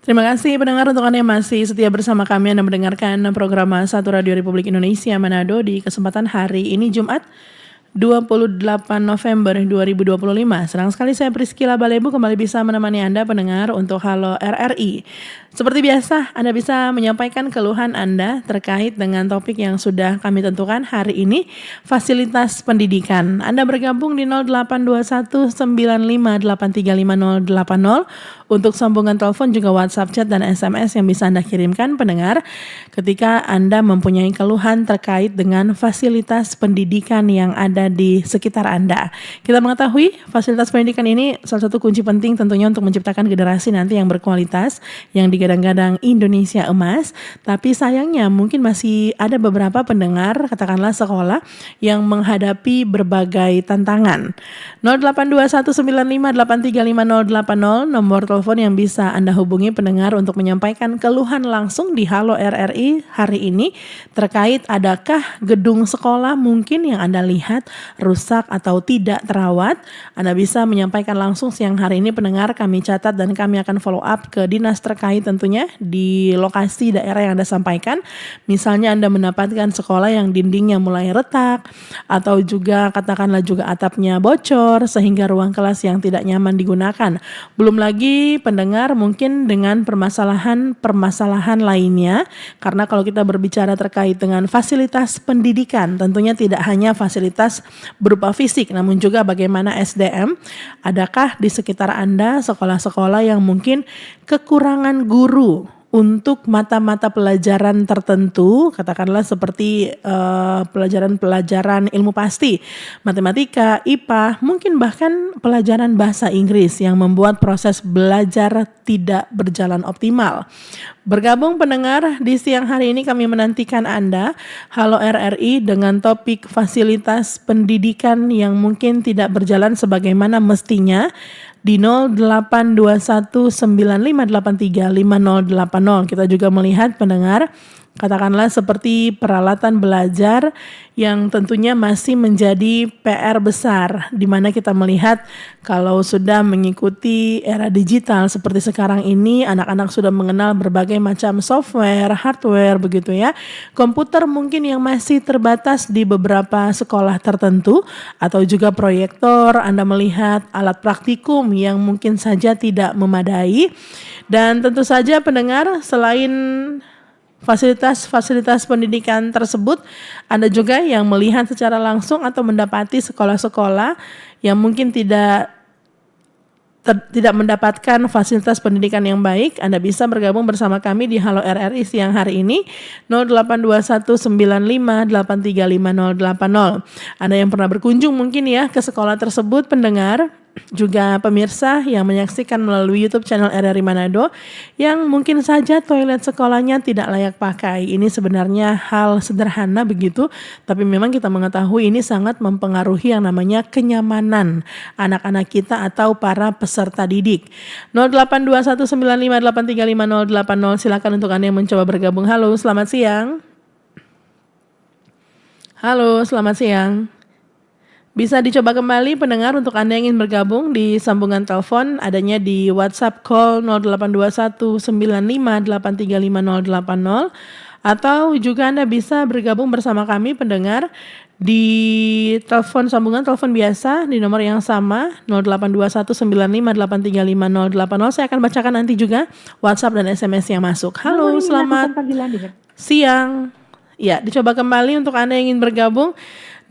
Terima kasih pendengar untuk Anda yang masih setia bersama kami. Anda mendengarkan program Satu Radio Republik Indonesia Manado di kesempatan hari ini Jumat 28 November 2025. Senang sekali saya Priscila Balebu kembali bisa menemani Anda pendengar untuk Halo RRI. Seperti biasa, Anda bisa menyampaikan keluhan Anda terkait dengan topik yang sudah kami tentukan hari ini, fasilitas pendidikan. Anda bergabung di 082195835080 untuk sambungan telepon juga WhatsApp chat dan SMS yang bisa Anda kirimkan pendengar ketika Anda mempunyai keluhan terkait dengan fasilitas pendidikan yang ada di sekitar Anda. Kita mengetahui fasilitas pendidikan ini salah satu kunci penting tentunya untuk menciptakan generasi nanti yang berkualitas, yang digadang-gadang Indonesia emas. Tapi sayangnya mungkin masih ada beberapa pendengar, katakanlah sekolah, yang menghadapi berbagai tantangan. 082195835080 nomor telepon yang bisa Anda hubungi pendengar untuk menyampaikan keluhan langsung di Halo RRI hari ini terkait adakah gedung sekolah mungkin yang Anda lihat rusak atau tidak terawat. Anda bisa menyampaikan langsung siang hari ini pendengar, kami catat dan kami akan follow up ke dinas terkait tentunya di lokasi daerah yang Anda sampaikan. Misalnya Anda mendapatkan sekolah yang dindingnya mulai retak atau juga katakanlah juga atapnya bocor sehingga ruang kelas yang tidak nyaman digunakan. Belum lagi pendengar mungkin dengan permasalahan lainnya, karena kalau kita berbicara terkait dengan fasilitas pendidikan tentunya tidak hanya fasilitas berupa fisik namun juga bagaimana SDM. Adakah di sekitar Anda sekolah-sekolah yang mungkin kekurangan guru untuk mata-mata pelajaran tertentu, katakanlah seperti pelajaran-pelajaran ilmu pasti, matematika, IPA, mungkin bahkan pelajaran bahasa Inggris yang membuat proses belajar tidak berjalan optimal. Bergabung pendengar, di siang hari ini kami menantikan Anda, Halo RRI, dengan topik fasilitas pendidikan yang mungkin tidak berjalan sebagaimana mestinya di 082195835080. Kita juga melihat pendengar, katakanlah seperti peralatan belajar yang tentunya masih menjadi PR besar, di mana kita melihat kalau sudah mengikuti era digital seperti sekarang ini, anak-anak sudah mengenal berbagai macam software, hardware begitu ya. Komputer mungkin yang masih terbatas di beberapa sekolah tertentu, atau juga proyektor, Anda melihat alat praktikum yang mungkin saja tidak memadai. Dan tentu saja pendengar, selain fasilitas pendidikan tersebut, Anda juga yang melihat secara langsung atau mendapati sekolah-sekolah yang mungkin tidak mendapatkan fasilitas pendidikan yang baik, Anda bisa bergabung bersama kami di Halo RRI siang hari ini 082195835080. Anda yang pernah berkunjung mungkin ya ke sekolah tersebut pendengar, juga pemirsa yang menyaksikan melalui YouTube channel RRI Manado yang mungkin saja toilet sekolahnya tidak layak pakai. Ini sebenarnya hal sederhana begitu, tapi memang kita mengetahui ini sangat mempengaruhi yang namanya kenyamanan anak-anak kita atau para peserta didik. 082195835080, silakan untuk Anda yang mencoba bergabung. Halo, selamat siang. Halo, selamat siang. Bisa dicoba kembali pendengar untuk Anda yang ingin bergabung di sambungan telepon adanya di WhatsApp call 082195835080 atau juga Anda bisa bergabung bersama kami pendengar di sambungan telepon biasa di nomor yang sama 082195835080. Saya akan bacakan nanti juga WhatsApp dan SMS yang masuk. Halo, selamat siang. Ya, dicoba kembali untuk Anda yang ingin bergabung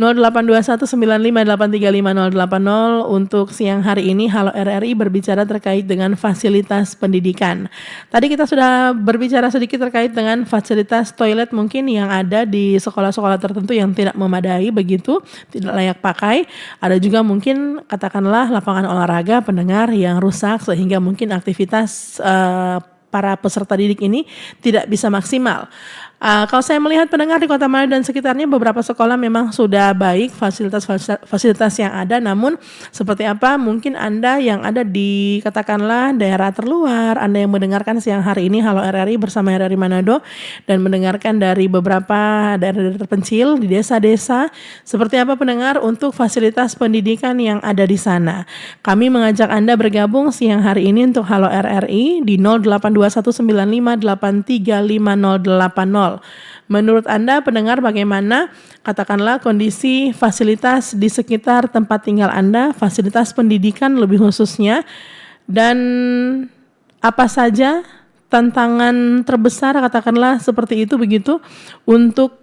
082195835080 untuk siang hari ini Halo RRI berbicara terkait dengan fasilitas pendidikan. Tadi kita sudah berbicara sedikit terkait dengan fasilitas toilet mungkin yang ada di sekolah-sekolah tertentu yang tidak memadai begitu, tidak layak pakai. Ada juga mungkin katakanlah lapangan olahraga pendengar yang rusak sehingga mungkin aktivitas para peserta didik ini tidak bisa maksimal. Kalau saya melihat pendengar di Kota Manado dan sekitarnya beberapa sekolah memang sudah baik fasilitas yang ada, namun seperti apa mungkin Anda yang ada di katakanlah daerah terluar, Anda yang mendengarkan siang hari ini Halo RRI bersama RRI Manado dan mendengarkan dari beberapa daerah-daerah terpencil di desa-desa, seperti apa pendengar untuk fasilitas pendidikan yang ada di sana. Kami mengajak Anda bergabung siang hari ini untuk Halo RRI di 082195835080. Menurut Anda pendengar bagaimana katakanlah kondisi fasilitas di sekitar tempat tinggal Anda, fasilitas pendidikan lebih khususnya, dan apa saja tantangan terbesar katakanlah seperti itu begitu untuk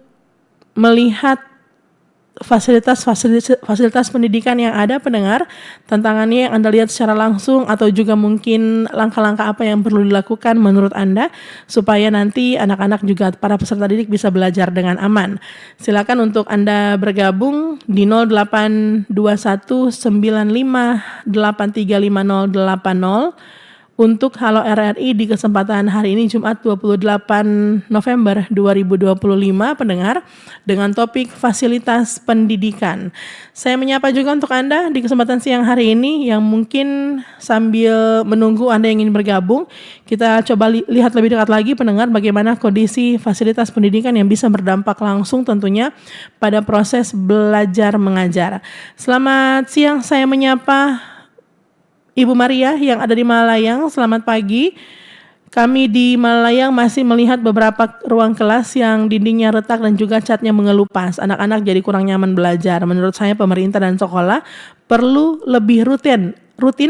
melihat fasilitas pendidikan yang ada pendengar, tantangannya yang Anda lihat secara langsung atau juga mungkin langkah-langkah apa yang perlu dilakukan menurut Anda supaya nanti anak-anak juga para peserta didik bisa belajar dengan aman. Silakan untuk Anda bergabung di 082195835080 untuk Halo RRI di kesempatan hari ini Jumat 28 November 2025 pendengar dengan topik fasilitas pendidikan. Saya menyapa juga untuk Anda di kesempatan siang hari ini yang mungkin sambil menunggu Anda yang ingin bergabung, kita coba lihat lebih dekat lagi pendengar bagaimana kondisi fasilitas pendidikan yang bisa berdampak langsung tentunya pada proses belajar mengajar. Selamat siang, saya menyapa Ibu Maria yang ada di Malayang, selamat pagi. Kami di Malayang masih melihat beberapa ruang kelas yang dindingnya retak dan juga catnya mengelupas. Anak-anak jadi kurang nyaman belajar. Menurut saya pemerintah dan sekolah perlu lebih rutin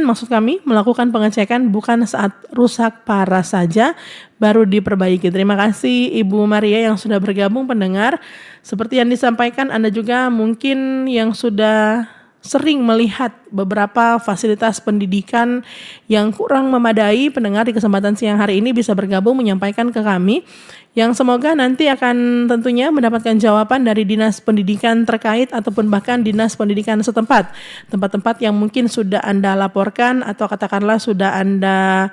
maksud kami melakukan pengecekan bukan saat rusak parah saja baru diperbaiki. Terima kasih Ibu Maria yang sudah bergabung pendengar. Seperti yang disampaikan Anda juga mungkin yang sudah sering melihat beberapa fasilitas pendidikan yang kurang memadai, pendengar di kesempatan siang hari ini bisa bergabung menyampaikan ke kami yang semoga nanti akan tentunya mendapatkan jawaban dari dinas pendidikan terkait ataupun bahkan dinas pendidikan setempat, tempat-tempat yang mungkin sudah Anda laporkan atau katakanlah sudah Anda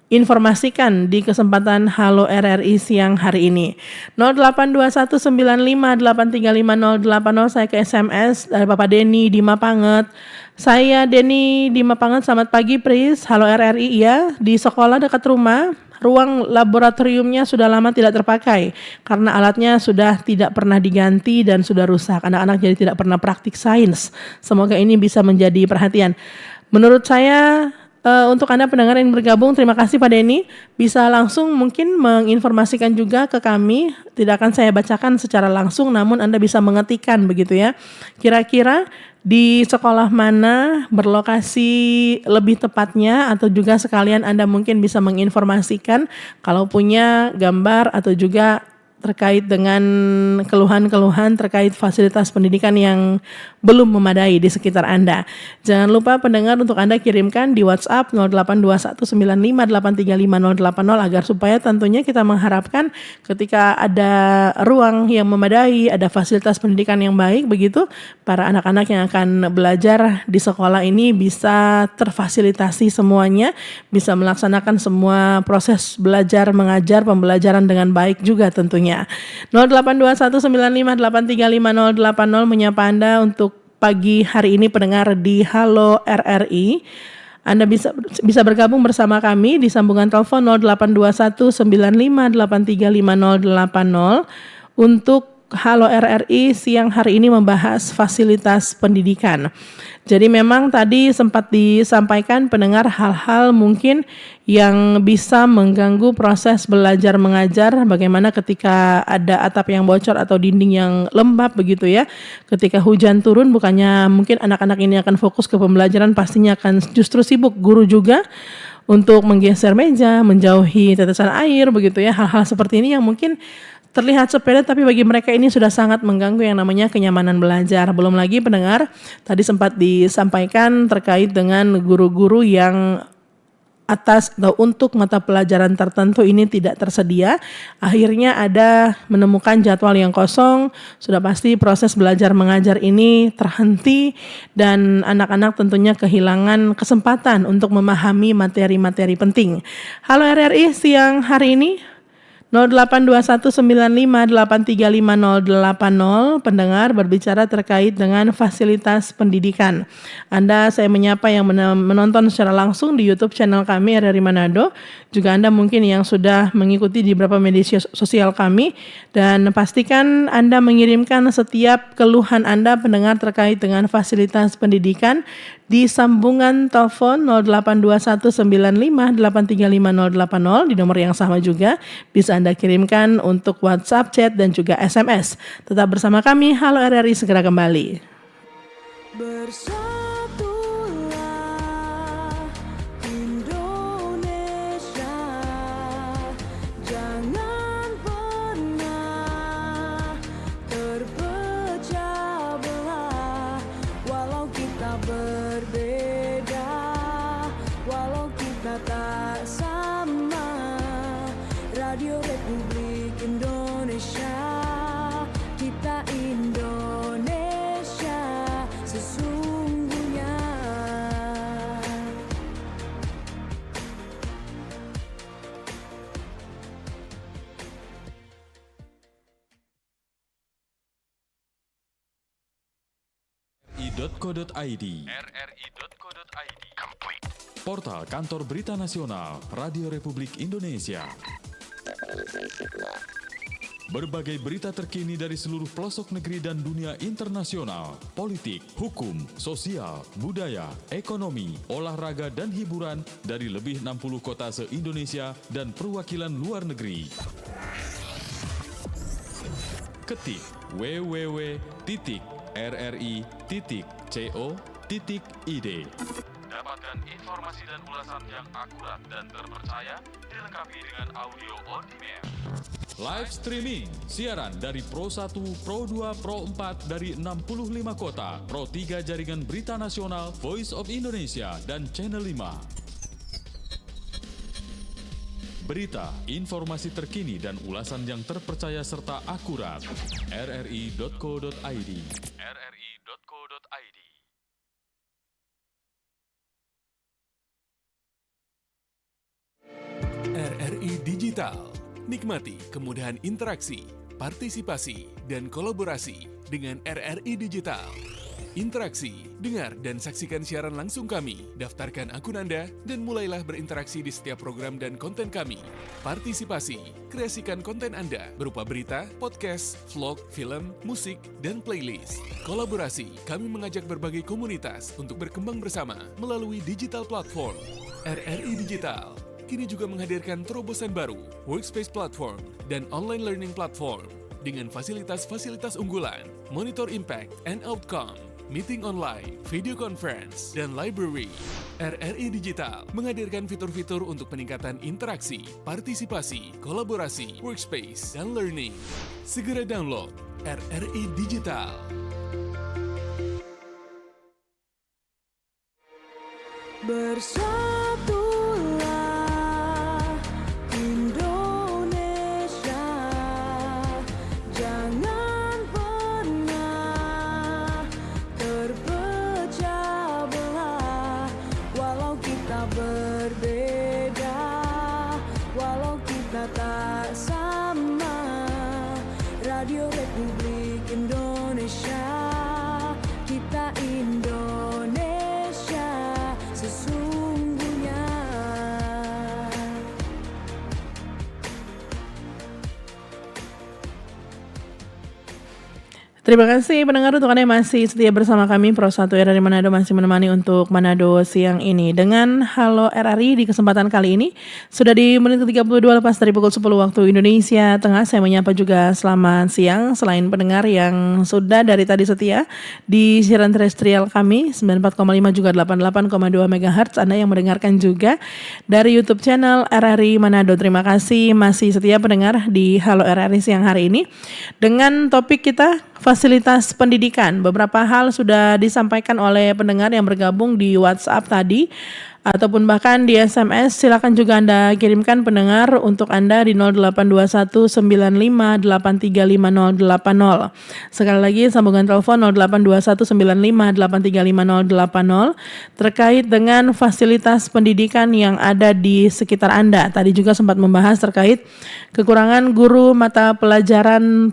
informasikan di kesempatan Halo RRI siang hari ini. 082195835080 saya ke SMS dari Bapak Denny di Mapanget. Saya Denny di Mapanget, selamat pagi Pris. Halo RRI ya, di sekolah dekat rumah ruang laboratoriumnya sudah lama tidak terpakai karena alatnya sudah tidak pernah diganti dan sudah rusak. Anak-anak jadi tidak pernah praktik sains. Semoga ini bisa menjadi perhatian. Menurut saya untuk Anda pendengar yang bergabung, terima kasih Pak Denny. Bisa langsung mungkin menginformasikan juga ke kami. Tidak akan saya bacakan secara langsung, namun Anda bisa mengetikkan begitu ya. Kira-kira di sekolah mana berlokasi lebih tepatnya atau juga sekalian Anda mungkin bisa menginformasikan kalau punya gambar atau juga terkait dengan keluhan-keluhan terkait fasilitas pendidikan yang belum memadai di sekitar Anda. Jangan lupa pendengar untuk Anda kirimkan di WhatsApp 082195835080 agar supaya tentunya kita mengharapkan ketika ada ruang yang memadai, ada fasilitas pendidikan yang baik begitu, para anak-anak yang akan belajar di sekolah ini bisa terfasilitasi semuanya, bisa melaksanakan semua proses belajar mengajar, pembelajaran dengan baik juga tentunya. 082195835080 menyapa Anda untuk pagi hari ini pendengar di Halo RRI. Anda bisa bergabung bersama kami di sambungan telepon 082195835080 untuk Halo RRI siang hari ini membahas fasilitas pendidikan. Jadi memang tadi sempat disampaikan pendengar hal-hal mungkin yang bisa mengganggu proses belajar mengajar, bagaimana ketika ada atap yang bocor atau dinding yang lembab begitu ya. Ketika hujan turun bukannya mungkin anak-anak ini akan fokus ke pembelajaran, pastinya akan justru sibuk. Guru juga untuk menggeser meja, menjauhi tetesan air begitu ya. Hal-hal seperti ini yang mungkin terlihat sepele tapi bagi mereka ini sudah sangat mengganggu yang namanya kenyamanan belajar. Belum lagi pendengar, tadi sempat disampaikan terkait dengan guru-guru yang atas atau untuk mata pelajaran tertentu ini tidak tersedia. Akhirnya ada menemukan jadwal yang kosong, sudah pasti proses belajar mengajar ini terhenti dan anak-anak tentunya kehilangan kesempatan untuk memahami materi-materi penting. Halo RRI siang hari ini 082195835080 pendengar berbicara terkait dengan fasilitas pendidikan. Anda saya menyapa yang menonton secara langsung di YouTube channel kami RRI Manado. Juga Anda mungkin yang sudah mengikuti di beberapa media sosial kami, dan pastikan Anda mengirimkan setiap keluhan Anda pendengar terkait dengan fasilitas pendidikan di sambungan telepon 082195835080 di nomor yang sama juga. Bisa Anda kirimkan untuk WhatsApp, chat, dan juga SMS. Tetap bersama kami, Halo RRI segera kembali. Bersatulah Indonesia, jangan pernah terpecah belah. Walau kita berbeda, walau kita tak sama, Radio Republik Indonesia, kita Indonesia sesungguhnya. rri.co.id Portal Kantor Berita Nasional Radio Republik Indonesia. Berbagai berita terkini dari seluruh pelosok negeri dan dunia internasional, politik, hukum, sosial, budaya, ekonomi, olahraga, dan hiburan dari lebih 60 kota se-Indonesia dan perwakilan luar negeri. Ketik www.rri.co.id. Dapatkan informasi dan ulasan yang akurat dan terpercaya, dilengkapi dengan audio on demand. Live streaming, siaran dari Pro 1, Pro 2, Pro 4 dari 65 kota, Pro 3 Jaringan Berita Nasional, Voice of Indonesia, dan Channel 5. Berita, informasi terkini dan ulasan yang terpercaya serta akurat. rri.co.id. rri.co.id. RRI Digital. Nikmati kemudahan interaksi, partisipasi, dan kolaborasi dengan RRI Digital. Interaksi, dengar dan saksikan siaran langsung kami, daftarkan akun Anda, dan mulailah berinteraksi di setiap program dan konten kami. Partisipasi, kreasikan konten Anda berupa berita, podcast, vlog, film, musik, dan playlist. Kolaborasi, kami mengajak berbagai komunitas untuk berkembang bersama melalui digital platform. RRI Digital kini juga menghadirkan terobosan baru, workspace platform, dan online learning platform dengan fasilitas-fasilitas unggulan, monitor impact and outcome, meeting online, video conference, dan library. RRI Digital menghadirkan fitur-fitur untuk peningkatan interaksi, partisipasi, kolaborasi, workspace, dan learning. Segera download RRI Digital. Bersatulah Indonesia, jangan pernah terpecah belah. Walau kita berbeda, walau kita tak sama, Radio Republik Indonesia, kita Indonesia sesungguhnya. Terima kasih pendengar untuk Anda yang masih setia bersama kami. Pro 1 RRI Manado masih menemani untuk Manado siang ini. Dengan Halo RRI di kesempatan kali ini, sudah di menit ke-32 lepas dari pukul 10 waktu Indonesia Tengah. Saya menyapa juga selamat siang selain pendengar yang sudah dari tadi setia di siaran terestrial kami 94,5 juga 88,2 MHz. Anda yang mendengarkan juga dari YouTube channel RRI Manado. Terima kasih masih setia pendengar di Halo RRI siang hari ini. Dengan topik kita fasilitas pendidikan. Beberapa hal sudah disampaikan oleh pendengar yang bergabung di WhatsApp tadi. ataupun bahkan di SMS. Silakan juga Anda kirimkan pendengar untuk Anda di 082195835080. Sekali lagi sambungan telepon 082195835080 terkait dengan fasilitas pendidikan yang ada di sekitar Anda. Tadi juga sempat membahas terkait kekurangan guru mata pelajaran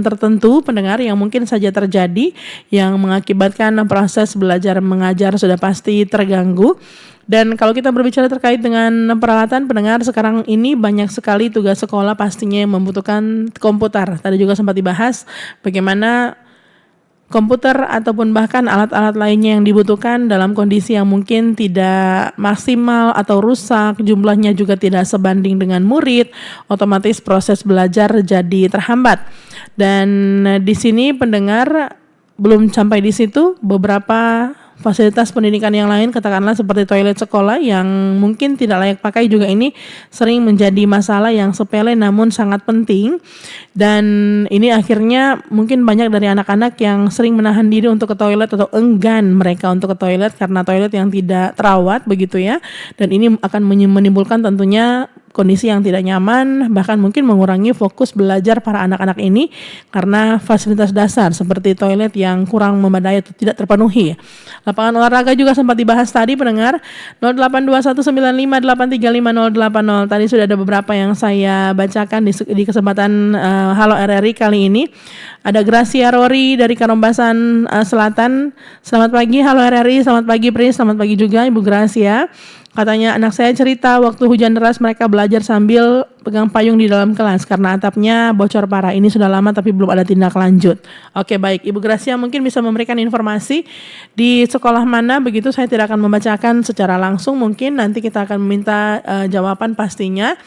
tertentu pendengar yang mungkin saja terjadi yang mengakibatkan proses belajar mengajar sudah pasti terganggu. Dan kalau kita berbicara terkait dengan peralatan pendengar, sekarang ini banyak sekali tugas sekolah pastinya yang membutuhkan komputer. Tadi juga sempat dibahas bagaimana komputer ataupun bahkan alat-alat lainnya yang dibutuhkan dalam kondisi yang mungkin tidak maksimal atau rusak, jumlahnya juga tidak sebanding dengan murid, otomatis proses belajar jadi terhambat. Dan di sini pendengar belum sampai di situ, beberapa fasilitas pendidikan yang lain katakanlah seperti toilet sekolah yang mungkin tidak layak pakai juga ini sering menjadi masalah yang sepele namun sangat penting, dan ini akhirnya mungkin banyak dari anak-anak yang sering menahan diri untuk ke toilet atau enggan mereka untuk ke toilet karena toilet yang tidak terawat begitu ya, dan ini akan menimbulkan tentunya kondisi yang tidak nyaman, bahkan mungkin mengurangi fokus belajar para anak-anak ini karena fasilitas dasar seperti toilet yang kurang memadai atau tidak terpenuhi. Lapangan olahraga juga sempat dibahas tadi pendengar 082195835080. Tadi sudah ada beberapa yang saya bacakan di kesempatan Halo RRI kali ini. Ada Gracia Rory dari Karombasan Selatan. Selamat pagi Halo RRI, selamat pagi Pris, selamat pagi juga Ibu Gracia. Katanya anak saya cerita waktu hujan deras mereka belajar sambil pegang payung di dalam kelas karena atapnya bocor parah. Ini sudah lama tapi belum ada tindak lanjut. Oke baik, Ibu Gracia mungkin bisa memberikan informasi di sekolah mana begitu. Saya tidak akan membacakan secara langsung, mungkin nanti kita akan meminta jawaban pastinya.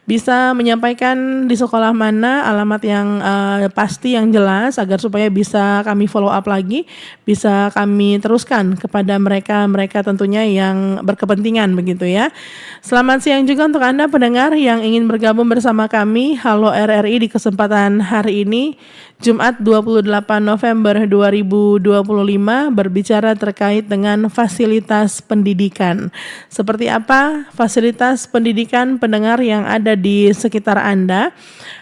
Bisa menyampaikan di sekolah mana, alamat yang pasti yang jelas agar supaya bisa kami follow up lagi, bisa kami teruskan kepada mereka tentunya yang berkepentingan begitu ya. Selamat siang juga untuk Anda pendengar yang ingin bergabung bersama kami Halo RRI di kesempatan hari ini Jumat 28 November 2025 berbicara terkait dengan fasilitas pendidikan. Seperti apa fasilitas pendidikan pendengar yang ada di sekitar Anda?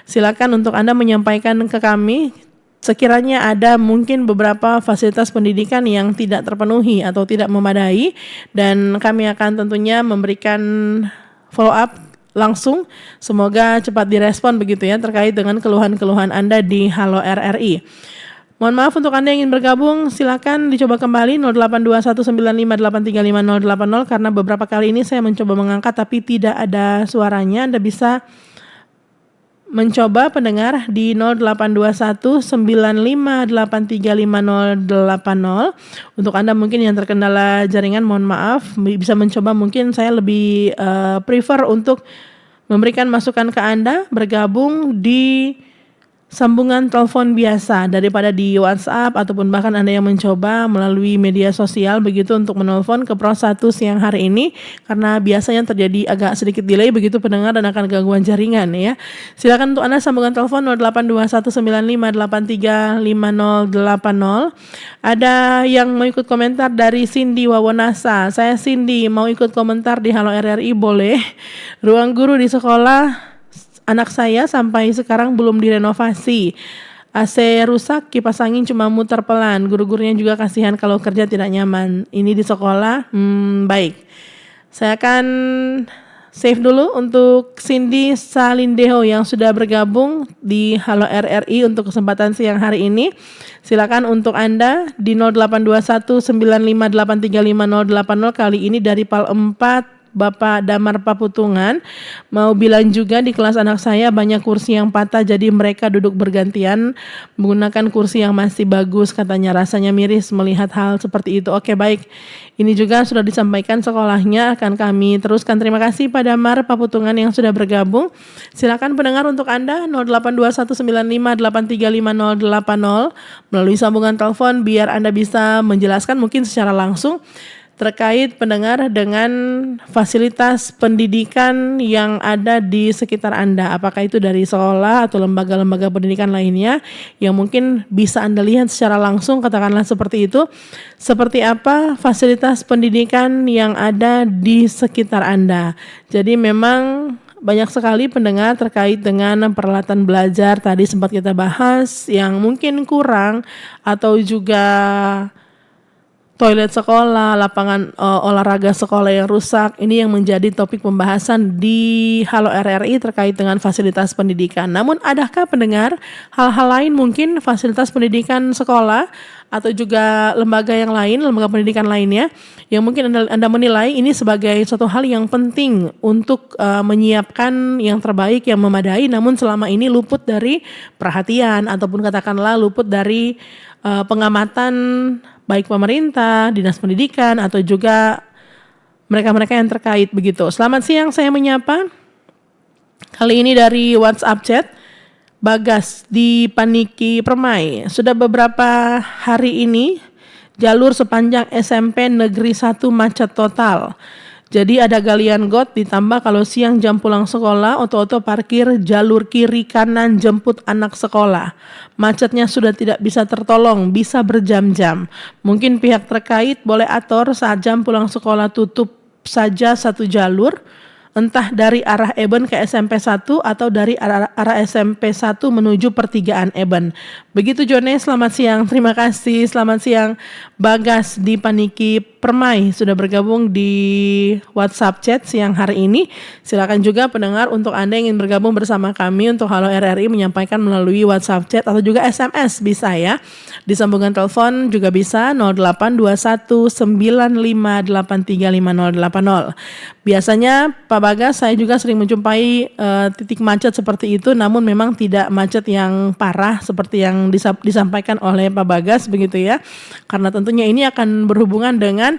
Silakan untuk Anda menyampaikan ke kami. Sekiranya ada mungkin beberapa fasilitas pendidikan yang tidak terpenuhi atau tidak memadai, dan kami akan tentunya memberikan follow up langsung. Semoga cepat direspon begitu ya terkait dengan keluhan-keluhan Anda di Halo RRI. Mohon maaf untuk Anda yang ingin bergabung, silakan dicoba kembali 082195835080 karena beberapa kali ini saya mencoba mengangkat tapi tidak ada suaranya. Anda bisa mencoba pendengar di 082195835080. Untuk Anda mungkin yang terkendala jaringan, mohon maaf, bisa mencoba, mungkin saya lebih prefer untuk memberikan masukan ke Anda bergabung di sambungan telepon biasa daripada di WhatsApp ataupun bahkan Anda yang mencoba melalui media sosial begitu untuk menelpon ke Pro 1 siang hari ini karena biasanya terjadi agak sedikit delay begitu pendengar dan akan gangguan jaringan ya. Silakan untuk Anda sambungan telepon 082195835080. Ada yang mau ikut komentar dari Cindy Wawonasa. Saya Cindy mau ikut komentar di Halo RRI boleh. Ruang guru di sekolah anak saya sampai sekarang belum direnovasi. AC rusak, kipas angin cuma muter pelan. Guru-gurunya juga kasihan kalau kerja tidak nyaman. Ini di sekolah, baik. Saya akan save dulu untuk Cindy Salindeho yang sudah bergabung di Halo RRI untuk kesempatan siang hari ini. Silakan untuk Anda di 082195835080 kali ini dari PAL 4 Bapak Damar Paputungan. Mau bilang juga di kelas anak saya banyak kursi yang patah jadi mereka duduk bergantian menggunakan kursi yang masih bagus, katanya rasanya miris melihat hal seperti itu. Oke baik, ini juga sudah disampaikan sekolahnya, akan kami teruskan. Terima kasih Pak Damar Paputungan yang sudah bergabung. Silakan pendengar untuk Anda 082195835080 melalui sambungan telepon biar Anda bisa menjelaskan mungkin secara langsung terkait pendengar dengan fasilitas pendidikan yang ada di sekitar Anda. Apakah itu dari sekolah atau lembaga-lembaga pendidikan lainnya yang mungkin bisa Anda lihat secara langsung, katakanlah seperti itu. Seperti apa fasilitas pendidikan yang ada di sekitar Anda. Jadi memang banyak sekali pendengar terkait dengan peralatan belajar tadi sempat kita bahas yang mungkin kurang, atau juga toilet sekolah, lapangan olahraga sekolah yang rusak. Ini yang menjadi topik pembahasan di Halo RRI terkait dengan fasilitas pendidikan. Namun adakah pendengar hal-hal lain, mungkin fasilitas pendidikan sekolah atau juga lembaga yang lain, lembaga pendidikan lainnya yang mungkin Anda menilai ini sebagai suatu hal yang penting untuk menyiapkan yang terbaik, yang memadai, namun selama ini luput dari perhatian ataupun katakanlah luput dari pengamatan baik pemerintah, dinas pendidikan, atau juga mereka-mereka yang terkait begitu. Selamat siang, saya menyapa. Kali ini dari WhatsApp chat, Bagas di Paniki Permai. Sudah beberapa hari ini jalur sepanjang SMP Negeri 1 macet total. Jadi ada galian got, ditambah kalau siang jam pulang sekolah, oto-oto parkir jalur kiri kanan jemput anak sekolah. Macetnya sudah tidak bisa tertolong, bisa berjam-jam. Mungkin pihak terkait boleh atur saat jam pulang sekolah tutup saja satu jalur, entah dari arah Eben ke SMP 1 atau dari arah SMP 1 menuju pertigaan Eben. Begitu Jone, selamat siang. Terima kasih. Selamat siang Bagas di Paniki Permai sudah bergabung di WhatsApp chat siang hari ini. Silakan juga pendengar untuk Anda yang ingin bergabung bersama kami untuk Halo RRI menyampaikan melalui WhatsApp chat atau juga SMS bisa ya. Di sambungan telepon juga bisa 082195835080. Biasanya Pak Bagas, saya juga sering menjumpai titik macet seperti itu, namun memang tidak macet yang parah seperti yang disampaikan oleh Pak Bagas begitu ya. Karena tentunya ini akan berhubungan dengan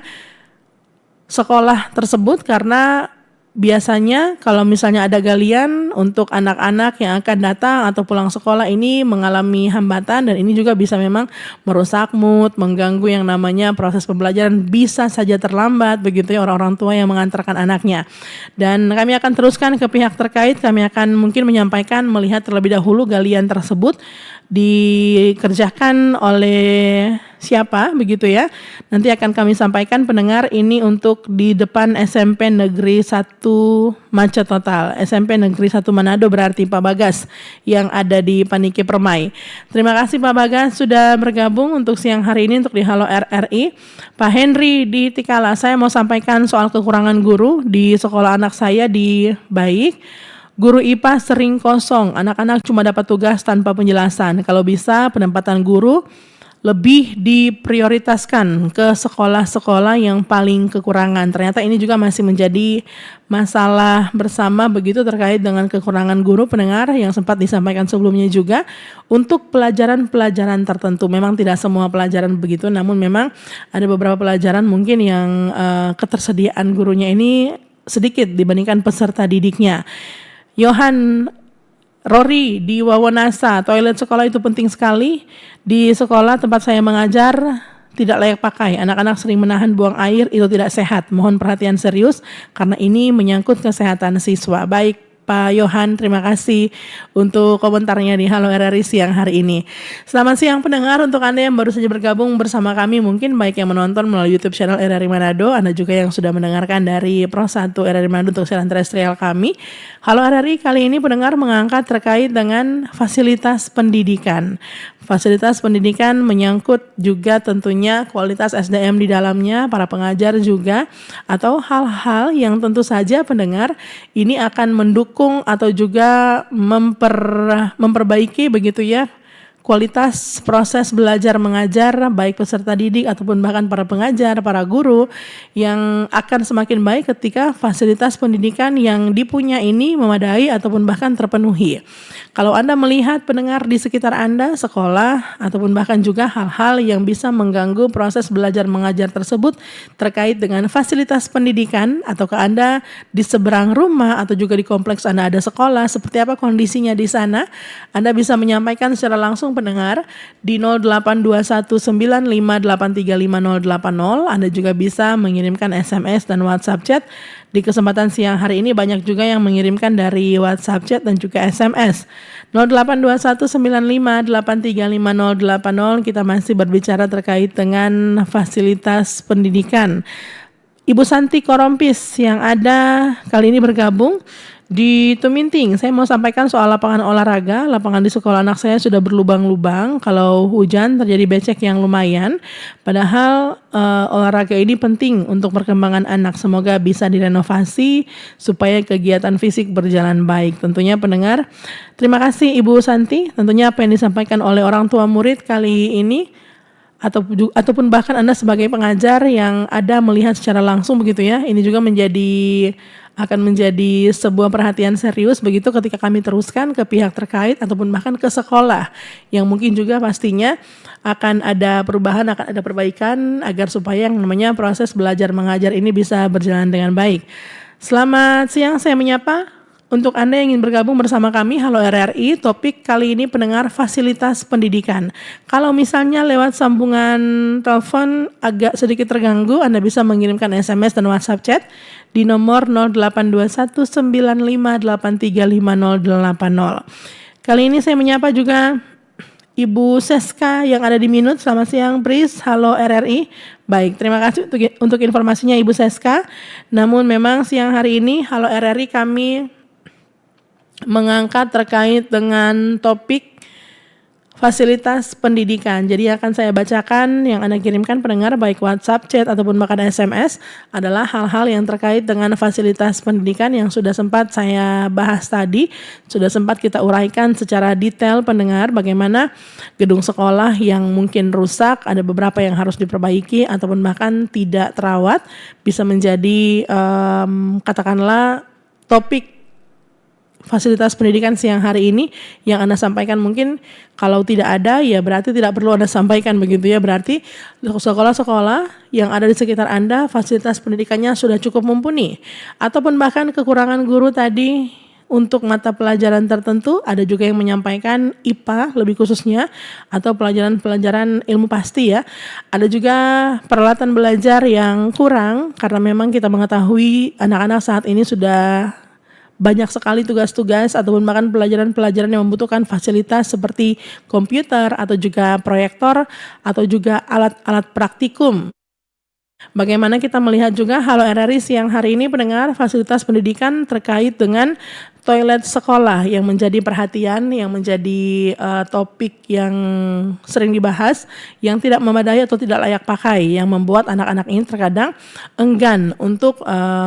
sekolah tersebut, karena biasanya kalau misalnya ada galian untuk anak-anak yang akan datang atau pulang sekolah ini mengalami hambatan, dan ini juga bisa memang merusak mood, mengganggu yang namanya proses pembelajaran, bisa saja terlambat begitu ya orang-orang tua yang mengantarkan anaknya. Dan kami akan teruskan ke pihak terkait, kami akan mungkin menyampaikan melihat terlebih dahulu galian tersebut dikerjakan oleh siapa begitu ya. Nanti akan kami sampaikan pendengar, ini untuk di depan SMP Negeri 1 macet total. SMP Negeri 1 Manado berarti Pak Bagas yang ada di Paniki Permai. Terima kasih Pak Bagas sudah bergabung untuk siang hari ini untuk di Halo RRI. Pak Henry di Tikala, saya mau sampaikan soal kekurangan guru di sekolah anak saya di Baik. Guru IPA sering kosong, anak-anak cuma dapat tugas tanpa penjelasan. Kalau bisa penempatan guru lebih diprioritaskan ke sekolah-sekolah yang paling kekurangan. Ternyata ini juga masih menjadi masalah bersama begitu terkait dengan kekurangan guru pendengar yang sempat disampaikan sebelumnya juga untuk pelajaran-pelajaran tertentu. Memang tidak semua pelajaran begitu, namun memang ada beberapa pelajaran mungkin yang ketersediaan gurunya ini sedikit dibandingkan peserta didiknya. Yohan Rory di Wawonasa, toilet sekolah itu penting sekali. Di sekolah tempat saya mengajar tidak layak pakai. Anak-anak sering menahan buang air, itu tidak sehat. Mohon perhatian serius karena ini menyangkut kesehatan siswa. Baik Pak Yohan, terima kasih untuk komentarnya di Halo RRI siang hari ini. Selamat siang pendengar, untuk Anda yang baru saja bergabung bersama kami, mungkin baik yang menonton melalui YouTube channel RRI Manado, Anda juga yang sudah mendengarkan dari Pro 1 RRI Manado untuk siaran terestrial kami. Halo RRI kali ini pendengar mengangkat terkait dengan fasilitas pendidikan. Fasilitas pendidikan menyangkut juga tentunya kualitas SDM di dalamnya, para pengajar juga, atau hal-hal yang tentu saja pendengar ini akan mendukung atau juga memperbaiki begitu ya kualitas proses belajar mengajar baik peserta didik ataupun bahkan para pengajar, para guru, yang akan semakin baik ketika fasilitas pendidikan yang dipunya ini memadai ataupun bahkan terpenuhi. Kalau Anda melihat pendengar di sekitar Anda, sekolah ataupun bahkan juga hal-hal yang bisa mengganggu proses belajar mengajar tersebut terkait dengan fasilitas pendidikan, ataukah Anda di seberang rumah atau juga di kompleks Anda ada sekolah, seperti apa kondisinya di sana, Anda bisa menyampaikan secara langsung pendengar di 082195835080. Anda juga bisa mengirimkan SMS dan WhatsApp chat. Di kesempatan siang hari ini banyak juga yang mengirimkan dari WhatsApp chat dan juga SMS. 082195835080. Kita masih berbicara terkait dengan fasilitas pendidikan. Ibu Santi Korompis yang ada kali ini bergabung di Tuminting. Saya mau sampaikan soal lapangan olahraga. Lapangan di sekolah anak saya sudah berlubang-lubang. Kalau hujan terjadi becek yang lumayan. Padahal olahraga ini penting untuk perkembangan anak. Semoga bisa direnovasi supaya kegiatan fisik berjalan baik. Tentunya pendengar, terima kasih Ibu Santi. Tentunya apa yang disampaikan oleh orang tua murid kali ini ataupun bahkan Anda sebagai pengajar yang ada melihat secara langsung begitu ya. Ini juga akan menjadi sebuah perhatian serius begitu ketika kami teruskan ke pihak terkait ataupun bahkan ke sekolah yang mungkin juga pastinya akan ada perubahan, akan ada perbaikan agar supaya yang namanya proses belajar mengajar ini bisa berjalan dengan baik. Selamat siang, saya menyapa untuk Anda yang ingin bergabung bersama kami, Halo RRI, topik kali ini pendengar fasilitas pendidikan. Kalau misalnya lewat sambungan telepon agak sedikit terganggu, Anda bisa mengirimkan SMS dan WhatsApp chat di nomor 082195835080. Kali ini saya menyapa juga Ibu Seska yang ada di Minut. Selamat siang, Pris. Halo RRI. Baik, terima kasih untuk informasinya Ibu Seska. Namun memang siang hari ini, Halo RRI kami mengangkat terkait dengan topik fasilitas pendidikan. Jadi akan saya bacakan yang Anda kirimkan pendengar baik WhatsApp, chat ataupun bahkan SMS adalah hal-hal yang terkait dengan fasilitas pendidikan yang sudah sempat saya bahas tadi, sudah sempat kita uraikan secara detail pendengar bagaimana gedung sekolah yang mungkin rusak, ada beberapa yang harus diperbaiki ataupun bahkan tidak terawat, bisa menjadi katakanlah topik fasilitas pendidikan siang hari ini yang Anda sampaikan. Mungkin kalau tidak ada ya berarti tidak perlu Anda sampaikan begitu ya. Berarti sekolah-sekolah yang ada di sekitar Anda fasilitas pendidikannya sudah cukup mumpuni. Ataupun bahkan kekurangan guru tadi untuk mata pelajaran tertentu, ada juga yang menyampaikan IPA lebih khususnya atau pelajaran-pelajaran ilmu pasti ya. Ada juga peralatan belajar yang kurang karena memang kita mengetahui anak-anak saat ini sudah banyak sekali tugas-tugas ataupun bahkan pelajaran-pelajaran yang membutuhkan fasilitas seperti komputer atau juga proyektor atau juga alat-alat praktikum. Bagaimana kita melihat juga Halo RRI siang hari ini pendengar fasilitas pendidikan terkait dengan toilet sekolah yang menjadi perhatian, yang menjadi topik yang sering dibahas, yang tidak memadai atau tidak layak pakai, yang membuat anak-anak ini terkadang enggan untuk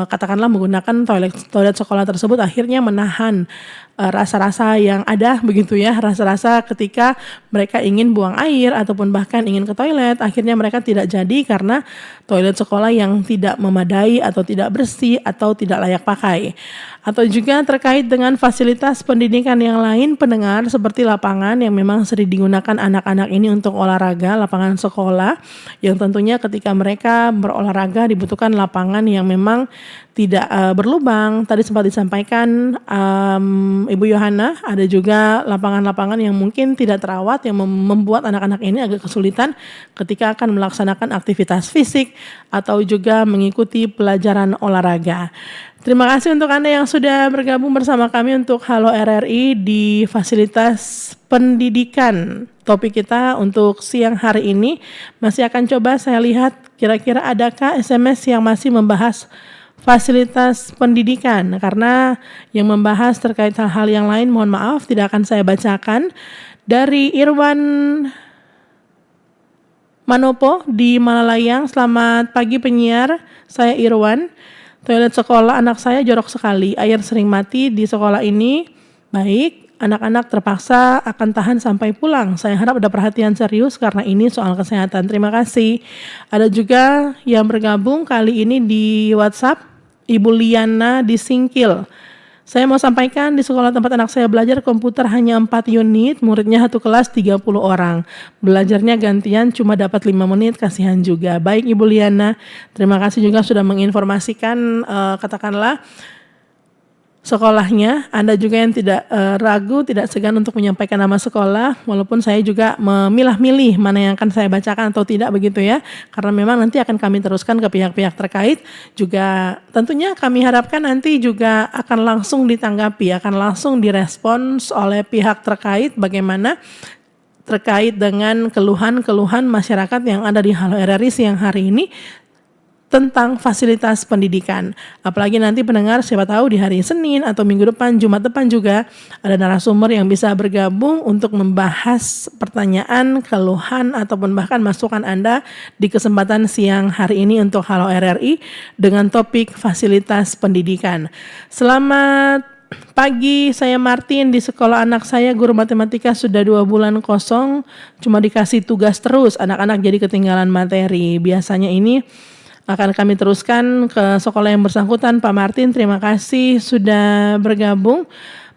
katakanlah menggunakan toilet sekolah tersebut, akhirnya menahan rasa-rasa yang ada begitu ya, rasa-rasa ketika mereka ingin buang air ataupun bahkan ingin ke toilet, akhirnya mereka tidak jadi karena toilet sekolah yang tidak memadai atau tidak bersih atau tidak layak pakai. Atau juga terkait dengan fasilitas pendidikan yang lain pendengar seperti lapangan yang memang sering digunakan anak-anak ini untuk olahraga, lapangan sekolah yang tentunya ketika mereka berolahraga dibutuhkan lapangan yang memang tidak berlubang. Tadi sempat disampaikan Ibu Yohana, ada juga lapangan-lapangan yang mungkin tidak terawat yang membuat anak-anak ini agak kesulitan ketika akan melaksanakan aktivitas fisik atau juga mengikuti pelajaran olahraga. Terima kasih untuk Anda yang sudah bergabung bersama kami untuk Halo RRI di fasilitas pendidikan. Topik kita untuk siang hari ini masih akan coba saya lihat kira-kira adakah SMS yang masih membahas fasilitas pendidikan, karena yang membahas terkait hal-hal yang lain mohon maaf tidak akan saya bacakan. Dari Irwan Manopo di Malalayang, selamat pagi penyiar, saya Irwan. Toilet sekolah anak saya jorok sekali, air sering mati di sekolah ini. Baik, anak-anak terpaksa akan tahan sampai pulang. Saya harap ada perhatian serius karena ini soal kesehatan. Terima kasih. Ada juga yang bergabung kali ini di WhatsApp, Ibu Liana di Singkil. Saya mau sampaikan di sekolah tempat anak saya belajar komputer hanya 4 unit, muridnya satu kelas 30 orang. Belajarnya gantian cuma dapat 5 menit, kasihan juga. Baik Ibu Liana, terima kasih juga sudah menginformasikan katakanlah sekolahnya. Anda juga yang tidak ragu, tidak segan untuk menyampaikan nama sekolah, walaupun saya juga memilah-milih mana yang akan saya bacakan atau tidak begitu ya, karena memang nanti akan kami teruskan ke pihak-pihak terkait. Juga tentunya kami harapkan nanti juga akan langsung ditanggapi, akan langsung direspons oleh pihak terkait bagaimana terkait dengan keluhan-keluhan masyarakat yang ada di Halo RRI siang hari ini tentang fasilitas pendidikan. Apalagi nanti pendengar siapa tahu di hari Senin atau minggu depan, Jumat depan juga ada narasumber yang bisa bergabung untuk membahas pertanyaan, keluhan ataupun bahkan masukan Anda di kesempatan siang hari ini untuk Halo RRI dengan topik fasilitas pendidikan. Selamat pagi, saya Martin. Di sekolah anak saya guru matematika sudah 2 bulan kosong, cuma dikasih tugas terus, anak-anak jadi ketinggalan materi. Biasanya ini akan kami teruskan ke sekolah yang bersangkutan. Pak Martin, terima kasih sudah bergabung.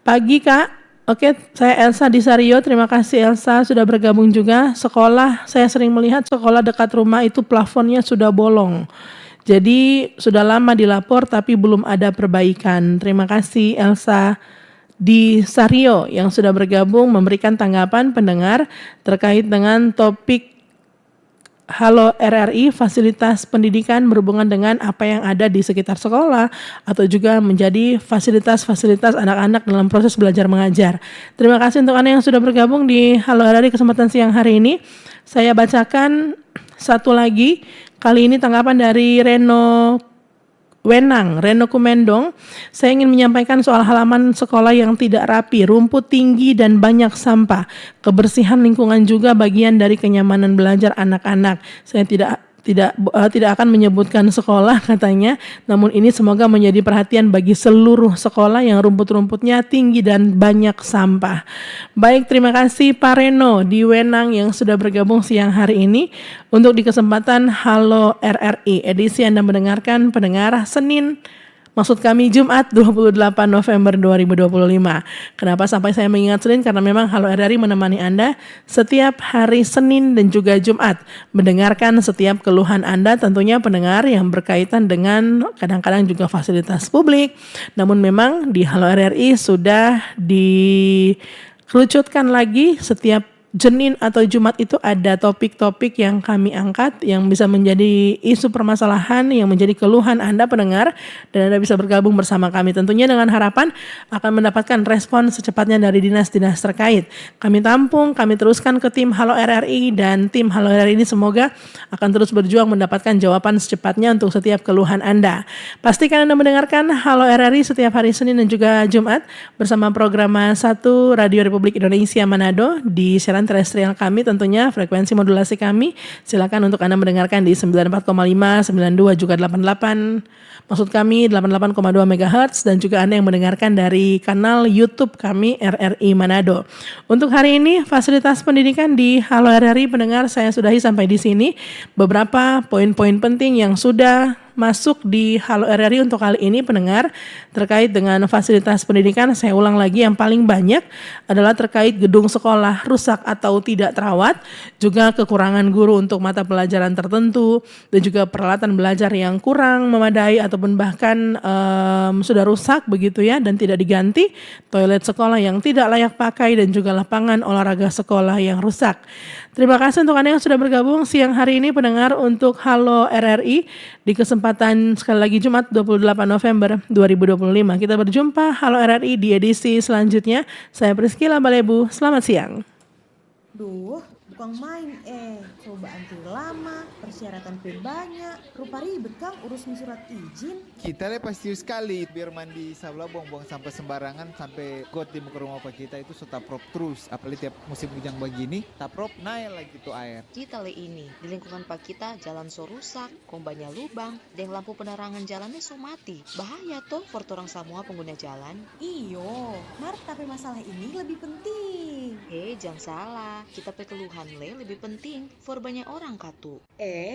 Pagi Kak, oke, saya Elsa di Sario, terima kasih Elsa sudah bergabung juga. Sekolah, saya sering melihat sekolah dekat rumah itu plafonnya sudah bolong. Jadi sudah lama dilapor tapi belum ada perbaikan. Terima kasih Elsa di Sario yang sudah bergabung memberikan tanggapan pendengar terkait dengan topik Halo RRI, fasilitas pendidikan berhubungan dengan apa yang ada di sekitar sekolah atau juga menjadi fasilitas-fasilitas anak-anak dalam proses belajar mengajar. Terima kasih untuk Anda yang sudah bergabung di Halo RRI kesempatan siang hari ini. Saya bacakan satu lagi, kali ini tanggapan dari Reno Kumendong. Saya ingin menyampaikan soal halaman sekolah yang tidak rapi, rumput tinggi dan banyak sampah. Kebersihan lingkungan juga bagian dari kenyamanan belajar anak-anak. Saya tidak akan menyebutkan sekolah katanya, namun ini semoga menjadi perhatian bagi seluruh sekolah yang rumput-rumputnya tinggi dan banyak sampah. Baik, terima kasih Pak Reno di Wenang yang sudah bergabung siang hari ini untuk di kesempatan Halo RRI edisi Anda mendengarkan pendengar Senin. Maksud kami Jumat 28 November 2025. Kenapa sampai saya mengingat Senin? Karena memang Halo RRI menemani Anda setiap hari Senin dan juga Jumat. Mendengarkan setiap keluhan Anda, tentunya pendengar yang berkaitan dengan kadang-kadang juga fasilitas publik. Namun memang di Halo RRI sudah dikerucutkan lagi setiap Senin atau Jumat itu ada topik-topik yang kami angkat yang bisa menjadi isu permasalahan, yang menjadi keluhan Anda pendengar, dan Anda bisa bergabung bersama kami tentunya dengan harapan akan mendapatkan respon secepatnya dari dinas-dinas terkait. Kami tampung, kami teruskan ke tim Halo RRI, dan tim Halo RRI ini semoga akan terus berjuang mendapatkan jawaban secepatnya untuk setiap keluhan Anda. Pastikan Anda mendengarkan Halo RRI setiap hari Senin dan juga Jumat bersama program 1 Radio Republik Indonesia Manado di siaran terestrial kami, tentunya frekuensi modulasi kami. Silakan untuk Anda mendengarkan di 94,5, 92 juga 88. Maksud kami 88,2 MHz, dan juga Anda yang mendengarkan dari kanal YouTube kami RRI Manado. Untuk hari ini fasilitas pendidikan di Halo RRI pendengar saya sudahi sampai di sini. Beberapa poin-poin penting yang sudah masuk di Halo RRI untuk kali ini pendengar terkait dengan fasilitas pendidikan. Saya ulang lagi, yang paling banyak adalah terkait gedung sekolah rusak atau tidak terawat, juga kekurangan guru untuk mata pelajaran tertentu, dan juga peralatan belajar yang kurang memadai ataupun bahkan sudah rusak begitu ya dan tidak diganti, toilet sekolah yang tidak layak pakai, dan juga lapangan olahraga sekolah yang rusak. Terima kasih untuk Anda yang sudah bergabung siang hari ini pendengar untuk Halo RRI di kesempatan sekali lagi Jumat 28 November 2025. Kita berjumpa Halo RRI di edisi selanjutnya. Saya Priscilla Balebu, selamat siang. Duh, bukan main coba anti lama, persyaratan banyak, rupa ribet Kang urusin surat izin. Kita pasti sekali biar mandi sebelah buang-buang sampah sembarangan sampai got di muka rumah pak kita itu sudah taprop terus. Apalagi tiap musim hujan begini, taprop naik lagi tuh air. Kita ini di lingkungan pak kita jalan so rusak, kombanya lubang, dan lampu penerangan jalannya so mati. Bahaya tuh for orang semua pengguna jalan. Iyo, Mar, tapi masalah ini lebih penting. Jangan salah, kita keluhan lebih penting for banyak orang katu.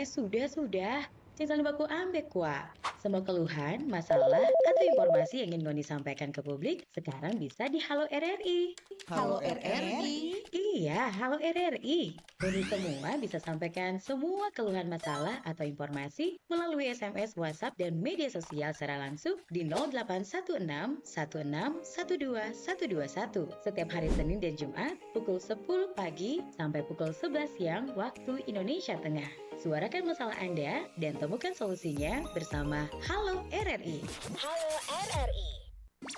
Sudah. Jangan lupa ku ambek kuah. Semua keluhan, masalah, atau informasi yang ingin Ngoni sampaikan ke publik sekarang bisa di Halo RRI. Halo RRI. Iya, Halo RRI. Ngoni semua bisa sampaikan semua keluhan masalah atau informasi melalui SMS, WhatsApp, dan media sosial secara langsung di 0816 16 12 121 setiap hari Senin dan Jumat pukul 10 pagi sampai pukul 11 siang waktu Indonesia Tengah. Suarakan masalah Anda dan temukan solusinya bersama Halo RRI. Halo RRI.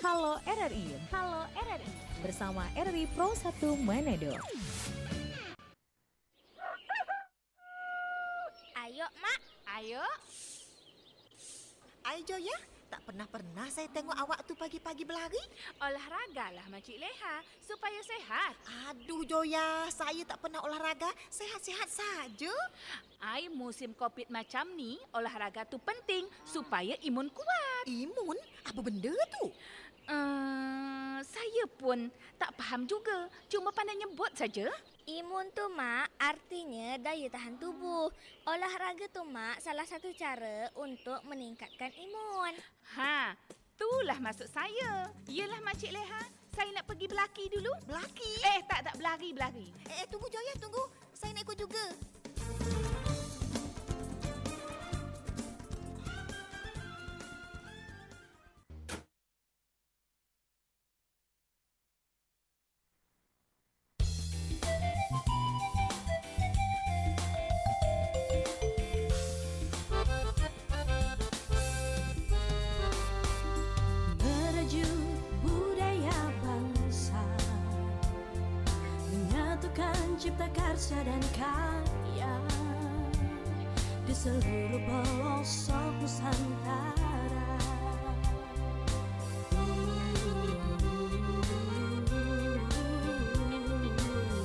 Halo RRI. Halo RRI. Bersama RRI Pro 1 Manado. Ayo, Mak. Ayo. Ayo Joya, tak pernah saya tengok awak tu pagi-pagi berlari. Olahragalah Makcik Leha supaya sehat. Aduh Joya, saya tak pernah olahraga, sehat-sehat saja. Ai musim Covid macam ni, olahraga tu penting supaya imun kuat. Imun? Apa benda tu? Saya pun tak faham juga, cuma pandai nyebut saja. Imun tu, Mak, artinya daya tahan tubuh. Olahraga tu, Mak, salah satu cara untuk meningkatkan imun. Ha, itulah maksud saya. Yelah Makcik Leha, saya nak pergi berlaki dulu. Berlaki? Tak berlari. Tunggu Joya, tunggu. Saya nak ikut juga. Merajut budaya bangsa, menyatukan cipta karsa dan karya di seluruh pelosok